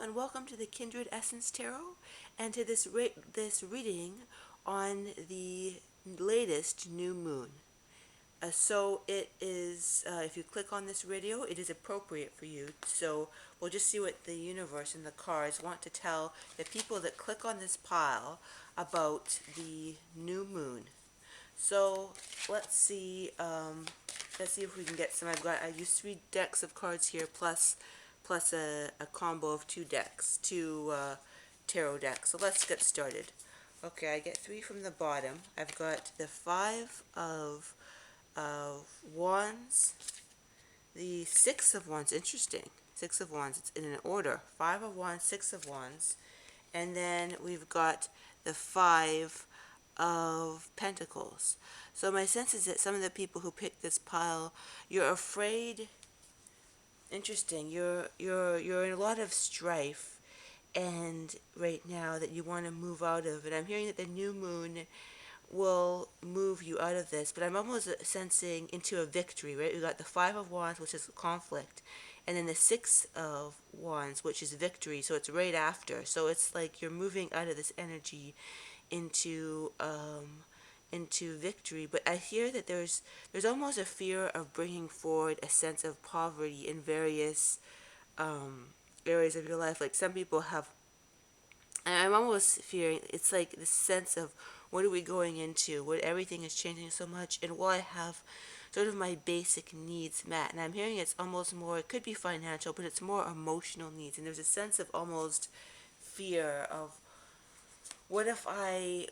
and welcome to the Kindred Essence Tarot and to this reading on the latest new moon. So it is, if you click on this video, it is appropriate for you. So we'll just see what the universe and the cards want to tell the people that click on this pile about the new moon. So let's see. Let's see if we can get some. I used 3 decks of cards here, plus a combo of 2 decks, two tarot decks. So let's get started. Okay, I get 3 from the bottom. I've got the 5 of Wands, the 6 of Wands. Interesting. 6 of Wands. It's in an order. 5 of Wands, 6 of Wands, and then we've got the 5 of Pentacles. So my sense is that some of the people who picked this pile, you're afraid. Interesting. You're in a lot of strife, and right now that you want to move out of it. I'm hearing that the new moon will move you out of this, but I'm almost sensing into a victory. Right? We got the 5 of Wands, which is conflict, and then the 6 of Wands, which is victory. So it's right after. So it's like you're moving out of this energy into victory. But I hear that there's almost a fear of bringing forward a sense of poverty in various areas of your life. Like some people have, and I'm almost fearing it's like this sense of what are we going into? What everything is changing so much, and will I have sort of my basic needs met? And I'm hearing it's almost more. It could be financial, but it's more emotional needs. And there's a sense of almost fear of what if I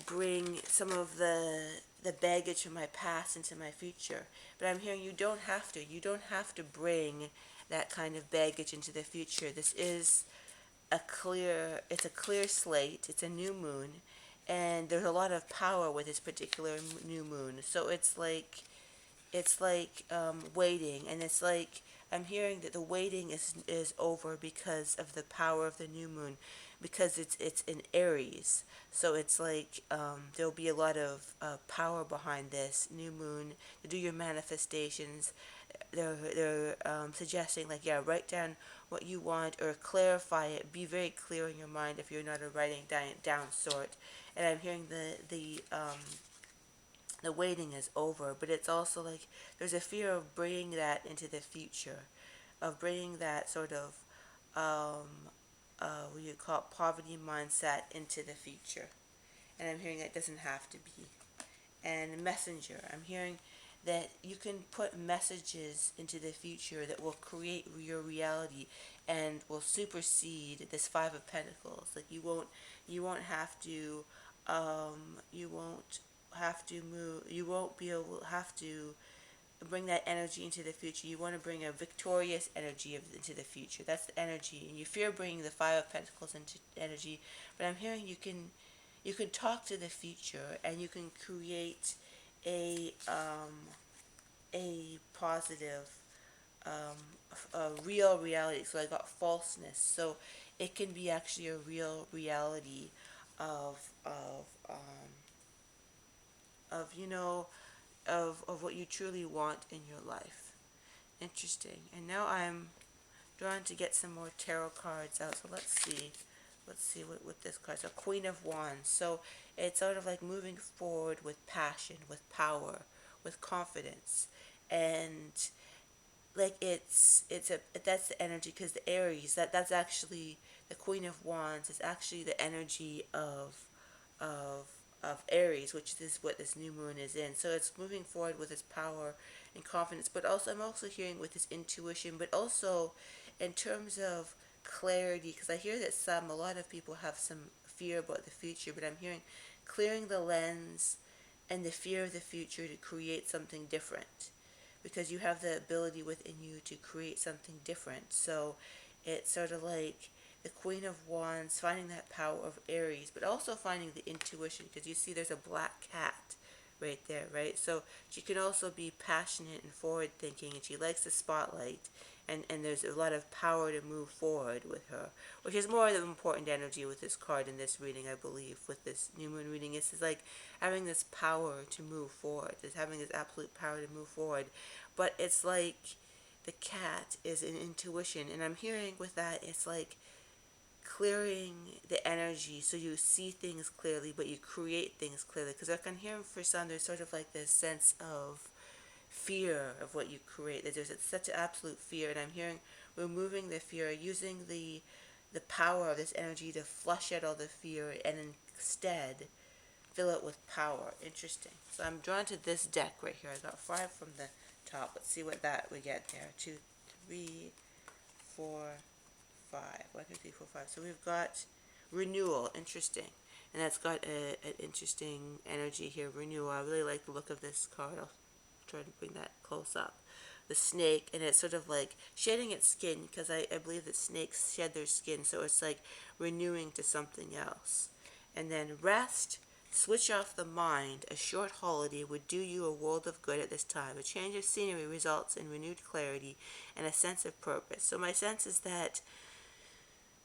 bring some of the baggage from my past into my future? But I'm hearing you don't have to. You don't have to bring that kind of baggage into the future. This is it's a clear slate. It's a new moon, and there's a lot of power with this particular new moon. So it's like waiting, and it's like I'm hearing that the waiting is over because of the power of the new moon, because it's in Aries. So it's like there'll be a lot of power behind this new moon to do your manifestations. They're suggesting, like, yeah, write down what you want or clarify it. Be very clear in your mind if you're not a writing down sort. And I'm hearing the waiting is over, but it's also like there's a fear of bringing that into the future, of bringing that sort of what you call it, poverty mindset into the future. And I'm hearing that doesn't have to be. And messenger, I'm hearing that you can put messages into the future that will create your reality and will supersede this 5 of Pentacles. Like you won't have to you won't be able have to bring that energy into the future. You want to bring a victorious energy into the future. That's the energy, and you fear bringing the 5 of Pentacles into energy. But I'm hearing you can talk to the future, and you can create a positive, a real reality. So I got falseness. So it can be actually a real reality of you know, of what you truly want in your life. Interesting. And now I'm drawn to get some more tarot cards out. So let's see. Let's see what this card is. A Queen of Wands. So it's sort of like moving forward with passion, with power, with confidence. And like that's the energy, because the Aries, that's actually the Queen of Wands is actually the energy of Aries, which is what this new moon is in. So it's moving forward with its power and confidence, but also I'm also hearing with this intuition, but also in terms of clarity, because I hear that a lot of people have some fear about the future, but I'm hearing clearing the lens and the fear of the future to create something different, because you have the ability within you to create something different. So it's sort of like the Queen of Wands, finding that power of Aries, but also finding the intuition, because you see there's a black cat right there, right? So she can also be passionate and forward thinking, and she likes the spotlight, and there's a lot of power to move forward with her, which is more of the important energy with this card in this reading, I believe, with this new moon reading. It's like having this power to move forward, it's having this absolute power to move forward. But it's like the cat is an intuition, and I'm hearing with that, it's like clearing the energy so you see things clearly, but you create things clearly. Because I can hear for some, there's sort of like this sense of fear of what you create. That there's such an absolute fear, and I'm hearing removing the fear, using the power of this energy to flush out all the fear, and instead fill it with power. Interesting. So I'm drawn to this deck right here. I got 5 from the top. Let's see what that we get there. 2, 3, 4, 5. 1, 2, 3, 4, 5. So we've got renewal. Interesting. And that's got an interesting energy here. Renewal. I really like the look of this card. I'll try to bring that close up. The snake, and it's sort of like shedding its skin, because I believe that snakes shed their skin, so it's like renewing to something else. And then rest, switch off the mind. A short holiday would do you a world of good at this time. A change of scenery results in renewed clarity and a sense of purpose. So my sense is that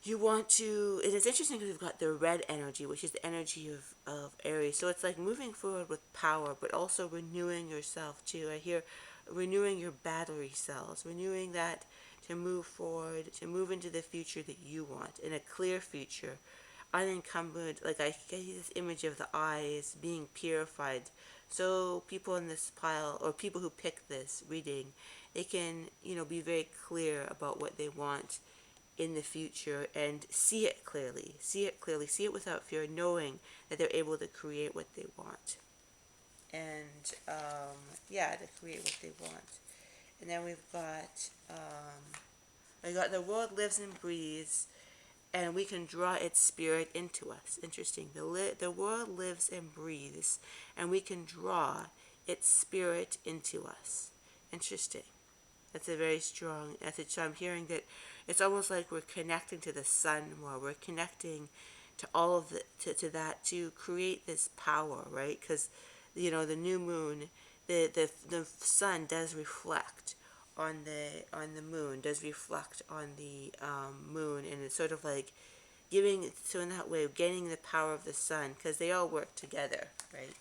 you want to, and it's interesting because we've got the red energy, which is the energy of Aries. So it's like moving forward with power, but also renewing yourself too. I hear renewing your battery cells, renewing that to move forward, to move into the future that you want, in a clear future, unencumbered. Like I get this image of the eyes being purified. So people in this pile, or people who pick this reading, they can, be very clear about what they want in the future and see it clearly, see it without fear, knowing that they're able to create what they want. And to create what they want. And then we've got the world lives and breathes, and we can draw its spirit into us. Interesting. The world lives and breathes, and we can draw its spirit into us. Interesting. That's a very strong message. So I'm hearing that it's almost like we're connecting to the sun more. We're connecting to all of to that, to create this power, right? Because the new moon, the sun does reflect on the moon, does reflect on the moon, and it's sort of like giving. So in that way, gaining the power of the sun, because they all work together, right?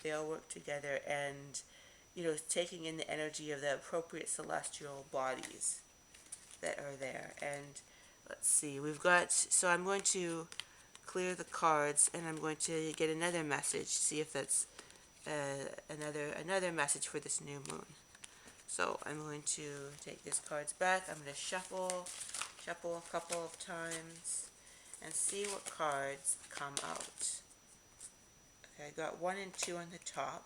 They all work together, and taking in the energy of the appropriate celestial bodies that are there. And let's see, so I'm going to clear the cards, and I'm going to get another message, see if that's another message for this new moon. So I'm going to take these cards back. I'm going to shuffle a couple of times and see what cards come out. Okay, I got 1 and 2 on the top.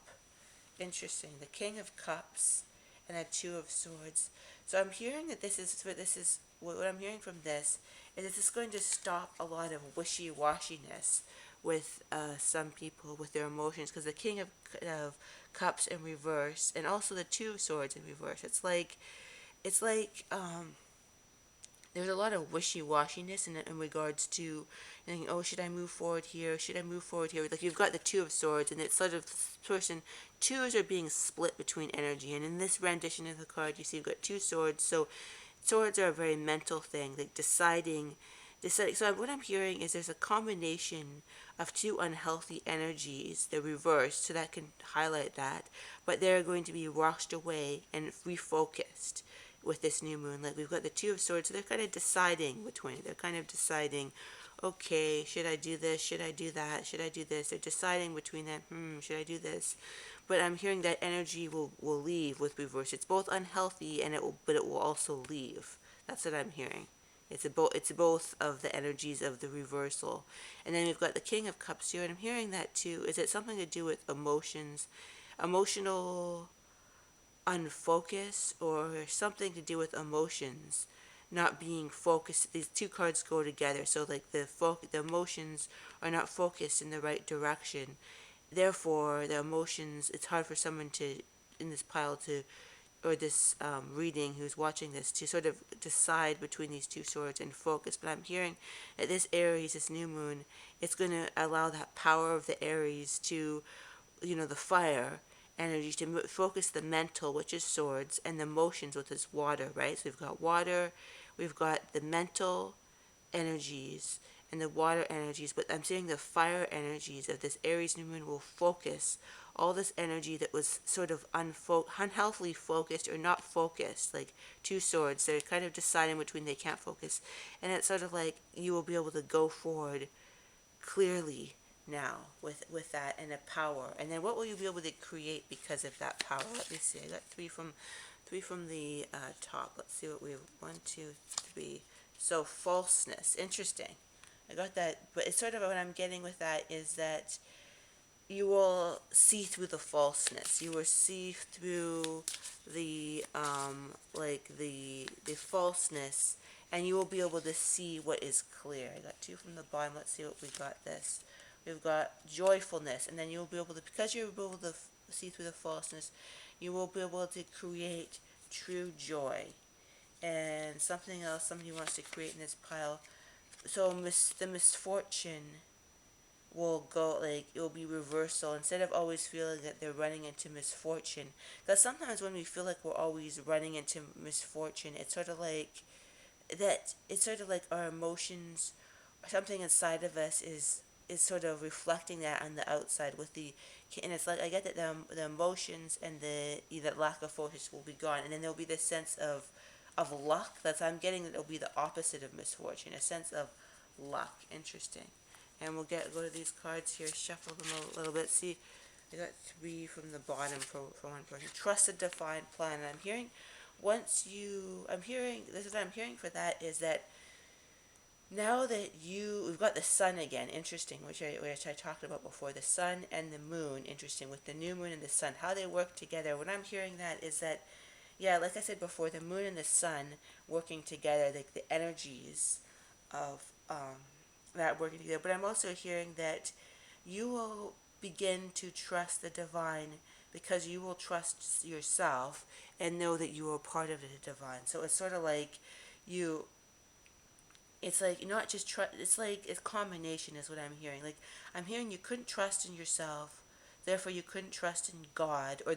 Interesting. The King of Cups and a 2 of Swords. So I'm hearing that what I'm hearing from this is that this is going to stop a lot of wishy-washiness with some people with their emotions, because the King of Cups in reverse, and also the 2 of Swords in reverse. It's like there's a lot of wishy-washiness in regards to thinking, oh, should I move forward here? Should I move forward here? Like, you've got the 2 of Swords, and it's sort of person, 2s are being split between energy. And in this rendition of the card, you see you've got 2 swords. So swords are a very mental thing, like deciding. So what I'm hearing is there's a combination of 2 unhealthy energies, the reverse, so that can highlight that. But they're going to be washed away and refocused with this new moon. Like, we've got the 2 of Swords, so they're kind of deciding between. They're kind of deciding, okay, should I do this? Should I do that? Should I do this? They're deciding between them. Should I do this? But I'm hearing that energy will leave with reverse. It's both unhealthy, but it will also leave. That's what I'm hearing. It's both of the energies of the reversal. And then we've got the King of Cups here, and I'm hearing that too. Is it something to do with emotions, emotional unfocus, or something to do with emotions not being focused? These 2 cards go together. So like the emotions are not focused in the right direction. Therefore, the emotions, it's hard for someone in this pile or this reading, who's watching this, to sort of decide between these 2 swords and focus. But I'm hearing that this Aries, this new moon, it's going to allow that power of the Aries to, the fire energy, to focus the mental, which is swords, and the emotions, which is water, right? So we've got water, we've got the mental energies and the water energies, but I'm saying the fire energies of this Aries new moon will focus all this energy that was sort of unhealthily focused or not focused, like two swords. They're kind of deciding between they can't focus. And it's sort of like you will be able to go forward clearly now with that and a power. And then what will you be able to create because of that power? Let me see. I got three from the top. Let's see what we have. 1, 2, 3. So falseness. Interesting. I got that, but it's sort of what I'm getting with that is that you will see through the falseness. You will see through the the falseness, and you will be able to see what is clear. I got 2 from the bottom. Let's see what we got. This we've got joyfulness, and then you'll be able to, because you'll be able to see through the falseness, you will be able to create true joy. And something else somebody wants to create in this pile. So the misfortune will go, like, it will be reversal instead of always feeling that they're running into misfortune. Because sometimes when we feel like we're always running into misfortune, it's sort of like that, it's sort of like our emotions, something inside of us is sort of reflecting that on the outside with the, and it's like I get that the emotions and the lack of focus will be gone, and then there'll be this sense of luck. That's, I'm getting that it'll be the opposite of misfortune, a sense of luck. Interesting. And we'll go to these cards here, shuffle them a little bit. See, I got 3 from the bottom for one person. Trust a divine plan. And I'm hearing, this is what I'm hearing for that, is that now that we've got the sun again, interesting, which I talked about before, the sun and the moon, interesting, with the new moon and the sun, how they work together. When I'm hearing that is that, yeah, like I said before, the moon and the sun working together, like the energies of that working together. But I'm also hearing that you will begin to trust the divine because you will trust yourself and know that you are part of the divine. So it's sort of like it's like not just trust, it's like a combination is what I'm hearing. Like I'm hearing you couldn't trust in yourself, therefore you couldn't trust in God, or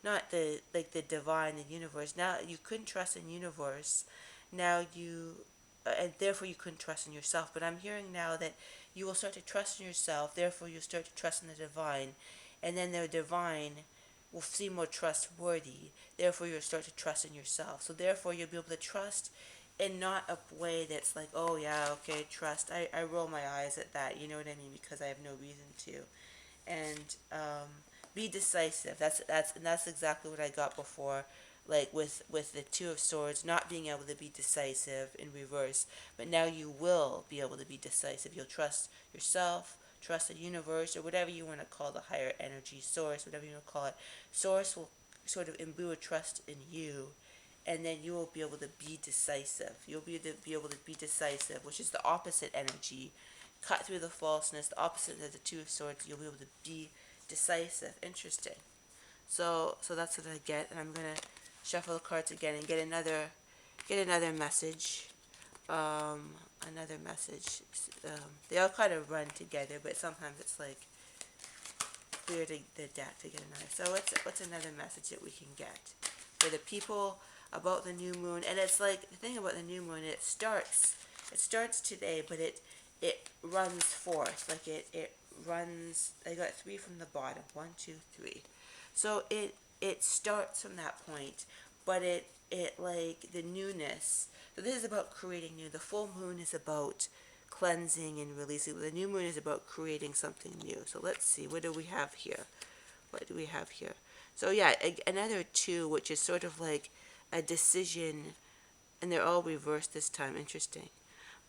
not the divine, the universe. Now you couldn't trust in universe. Now and therefore you couldn't trust in yourself. But I'm hearing now that you will start to trust in yourself, therefore you'll start to trust in the divine, and then the divine will seem more trustworthy, therefore you'll start to trust in yourself. So therefore you'll be able to trust in not a way that's like, oh yeah, okay, trust. I roll my eyes at that, you know what I mean, because I have no reason to. And be decisive. That's exactly what I got before, like with the 2 of Swords, not being able to be decisive in reverse. But now you will be able to be decisive. You'll trust yourself, trust the universe, or whatever you want to call the higher energy source, whatever you want to call it. Source will sort of imbue a trust in you, and then you will be able to be decisive. You'll be able to be decisive, which is the opposite energy. Cut through the falseness, the opposite of the 2 of Swords, you'll be able to be decisive. Interesting. So that's what I get, and I'm gonna shuffle the cards again and get another message. Another message. They all kind of run together, but sometimes it's like clear the deck to get another. So what's another message that we can get for the people about the new moon? And it's like the thing about the new moon, it starts today, but it runs forth, like it runs. I got 3 from the bottom. 1, 2, 3. So it starts from that point, but it like the newness. So this is about creating new. The full moon is about cleansing and releasing. The new moon is about creating something new. So let's see, what do we have here? What do we have here? So yeah, another 2, which is sort of like a decision, and they're all reversed this time. Interesting.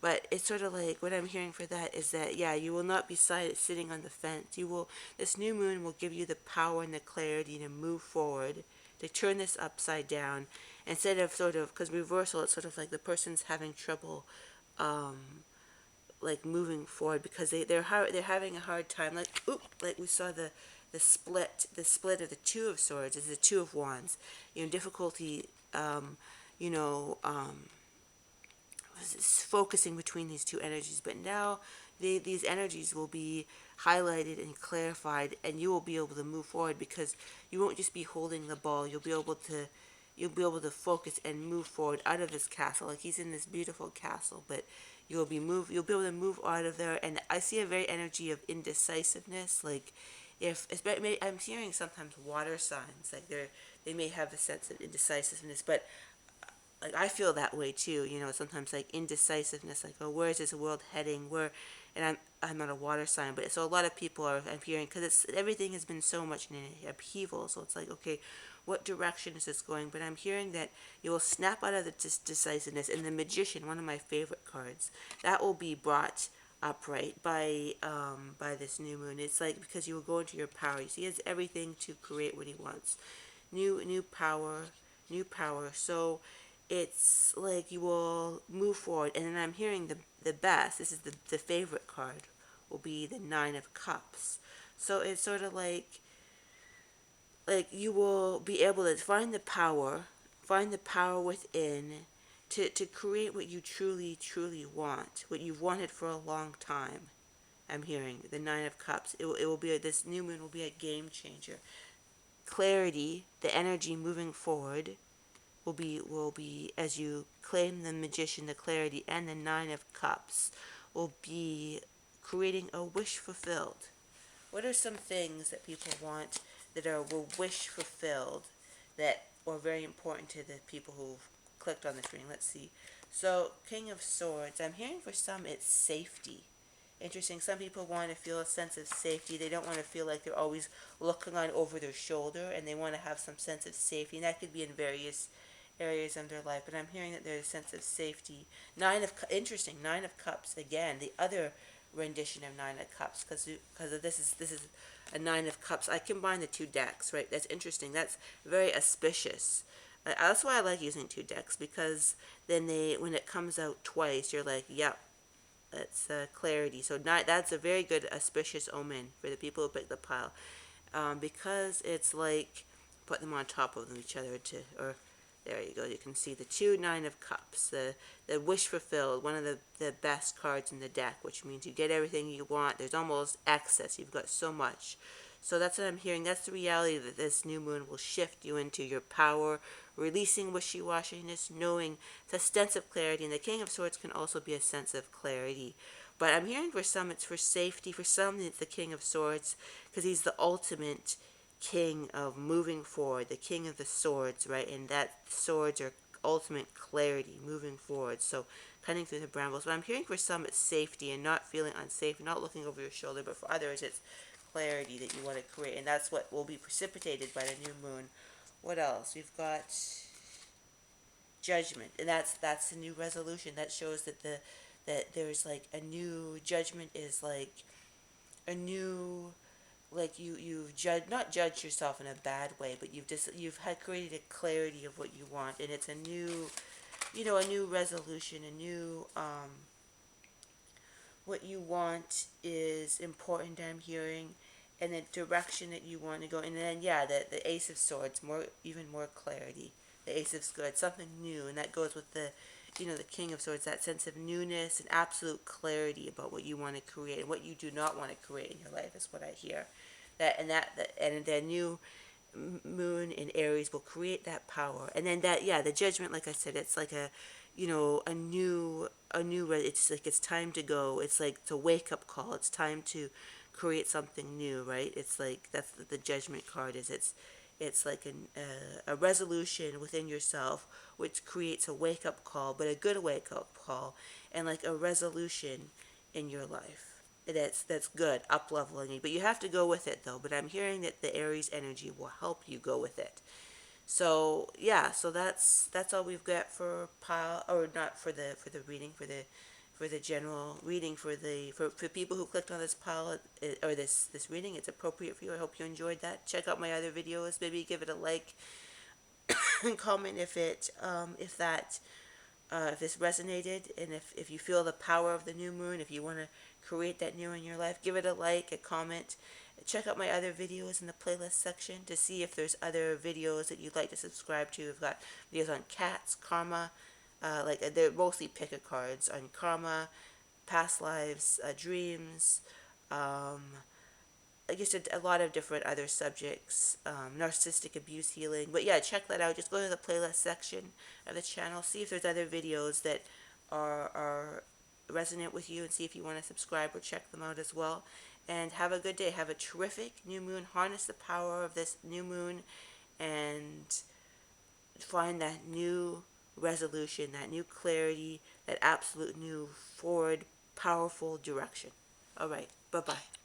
But it's sort of like, what I'm hearing for that is that, yeah, you will not be sitting on the fence. This new moon will give you the power and the clarity to move forward, to turn this upside down, instead of because reversal, it's sort of like the person's having trouble, like moving forward because they're having a hard time. Like we saw the split of the 2 of Swords is the 2 of Wands. Difficulty, focusing between these 2 energies, but now these energies will be highlighted and clarified, and you will be able to move forward because you won't just be holding the ball. You'll be able to focus and move forward out of this castle. Like he's in this beautiful castle, but you'll be able to move out of there. And I see a very energy of indecisiveness, like if I'm hearing sometimes water signs, like they may have a sense of indecisiveness, but like I feel that way too. Sometimes like indecisiveness, like, oh, where is this world heading? And I'm not a water sign, but so a lot of people I'm hearing, because it's everything has been so much in upheaval. So it's like, okay, what direction is this going? But I'm hearing that you will snap out of the decisiveness, and the Magician, one of my favorite cards, that will be brought upright by this new moon. It's like, because you will go into your power. You see, he has everything to create what he wants. New power, new power. So it's like you will move forward. And then I'm hearing the best, this is the favorite card, will be the Nine of Cups. So it's sort of like you will be able to find the power within to create what you truly want, what you've wanted for a long time. I'm hearing the Nine of Cups. It will be this new moon will be a game changer. Clarity, the energy moving forward, will be as you claim the Magician, the clarity, and the Nine of Cups, will be creating a wish fulfilled. What are some things that people want that will wish fulfilled, that are very important to the people who've clicked on this reading? Let's see. So, King of Swords. I'm hearing for some it's safety. Interesting. Some people want to feel a sense of safety. They don't want to feel like they're always looking on over their shoulder, and they want to have some sense of safety. And that could be in various areas of their life. But I'm hearing that there's a sense of safety. Interesting. Nine of Cups again. The other rendition of Nine of Cups, because this is a Nine of Cups. I combine the two decks, right? That's interesting. That's very auspicious. That's why I like using two decks, because then when it comes out twice, you're like, yep, that's clarity. So that's a very good auspicious omen for the people who pick the pile, because it's like put them on top of each other or there you go. You can see the two Nine of Cups, the wish fulfilled, one of the best cards in the deck, which means you get everything you want. There's almost excess. You've got so much. So that's what I'm hearing. That's the reality, that this new moon will shift you into your power, releasing wishy-washiness, knowing it's a sense of clarity. And the King of Swords can also be a sense of clarity. But I'm hearing for some it's for safety. For some it's the King of Swords, because he's the ultimate king of moving forward, the King of the Swords, right? And that swords are ultimate clarity, moving forward. So cutting through the brambles. But I'm hearing for some it's safety and not feeling unsafe, not looking over your shoulder. But for others it's clarity that you want to create, and that's what will be precipitated by the new moon. What else? We've got Judgment, and that's a new resolution. That shows that there's like a new judgment, is like a new, like you've not judged yourself in a bad way, but you've had created a clarity of what you want, and it's a new, a new resolution, a new what you want is important, I'm hearing, and the direction that you want to go. And then, yeah, the Ace of Swords, even more clarity. The Ace of Swords, something new, and that goes with the King of Swords, that sense of newness and absolute clarity about what you want to create and what you do not want to create in your life is what I hear. And the new moon in Aries will create that power. And then the Judgment, like I said, it's like it's like it's time to go. It's like it's a wake up call. It's time to create something new, right? It's like that's the Judgment card is. It's like a resolution within yourself, which creates a wake up call, but a good wake up call, and like a resolution in your life. That's good, up leveling you. But you have to go with it though. But I'm hearing that the Aries energy will help you go with it. So yeah, so that's all we've got for pile, or not for the reading, for the general reading, for people who clicked on this pile, or this reading. It's appropriate for you. I hope you enjoyed that. Check out my other videos. Maybe give it a like and comment if this resonated, and if you feel the power of the new moon, if you want to create that new in your life, give it a like, a comment. Check out my other videos in the playlist section to see if there's other videos that you'd like to subscribe to. We've got videos on cats, karma, they're mostly picker cards on karma, past lives, dreams, I guess a lot of different other subjects, narcissistic abuse healing. But yeah, check that out. Just go to the playlist section of the channel, see if there's other videos that are resonant with you, and see if you want to subscribe or check them out as well. And have a good day. Have a terrific new moon. Harness the power of this new moon and find that new resolution, that new clarity, that absolute new forward, powerful direction. All right. Bye-bye.